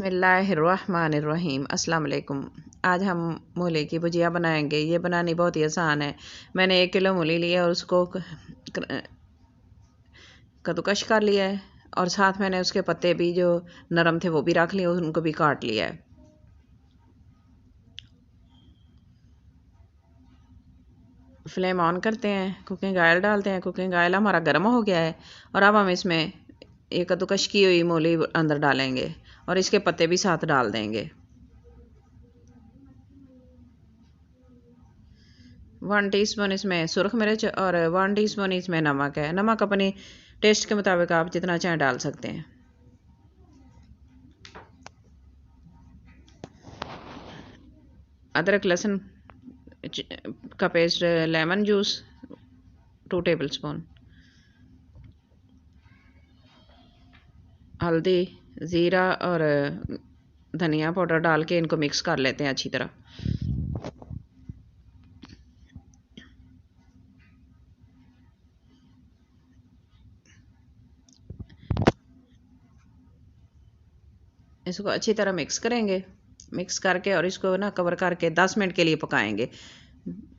बिस्मिल्लाहिर्रहमानिर्रहीम अस्सलाम वालेकुम। आज हम मूली की भुजिया बनाएंगे। ये बनानी बहुत ही आसान है। मैंने 1 किलो मूली ली है और उसको कद्दूकश कर लिया है और साथ मैंने उसके पत्ते भी जो नरम थे वो भी रख लिए, उनको भी काट लिया है। फ्लेम ऑन करते हैं, कुकिंग ऑयल डालते हैं। कुकिंग ऑयल हमारा गर्म हो गया है और अब हम इसमें ये कद्दूकश की हुई मूली अंदर डालेंगे और इसके पत्ते भी साथ डाल देंगे। 1 टीस्पून इसमें सुरख मिर्च और 1 टीस्पून इसमें नमक है। नमक अपनी टेस्ट के मुताबिक आप जितना चाहें डाल सकते हैं। अदरक लहसुन का पेस्ट, लेमन जूस 2 टेबलस्पून, हल्दी, ज़ीरा और धनिया पाउडर डाल के इनको मिक्स कर लेते हैं अच्छी तरह। इसको अच्छी तरह मिक्स करेंगे। मिक्स करके और इसको ना कवर करके 10 मिनट के लिए पकाएंगे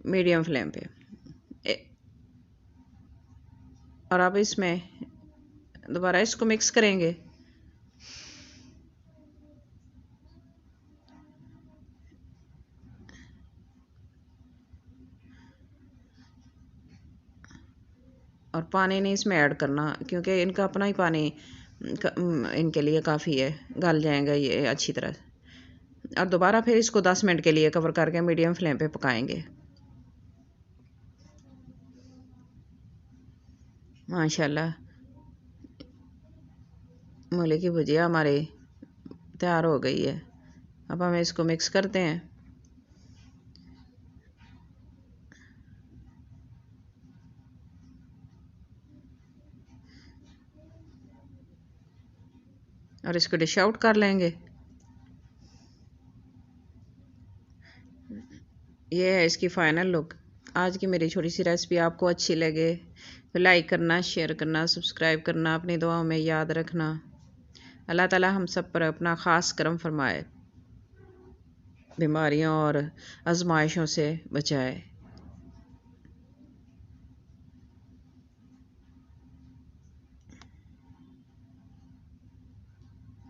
मीडियम फ्लेम पे। और अब इसमें दोबारा इसको मिक्स करेंगे। और पानी नहीं इसमें ऐड करना, क्योंकि इनका अपना ही पानी इनके लिए काफ़ी है, गल जाएगा ये अच्छी तरह। और दोबारा फिर इसको 10 मिनट के लिए कवर करके मीडियम फ्लेम पे पकाएंगे। माशाल्लाह मूली की भुजिया हमारी तैयार हो गई है। अब हम इसको मिक्स करते हैं। और इसको डिश आउट कर लेंगे। ये है इसकी फाइनल लुक। आज की मेरी छोटी सी रेसिपी आपको अच्छी लगे तो लाइक करना, शेयर करना, सब्सक्राइब करना, अपनी दुआओं में याद रखना। अल्लाह ताला हम सब पर अपना ख़ास करम फरमाए, बीमारियों और आजमाइशों से बचाए।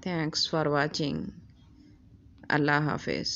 Thanks for watching. अल्लाह हाफिज़।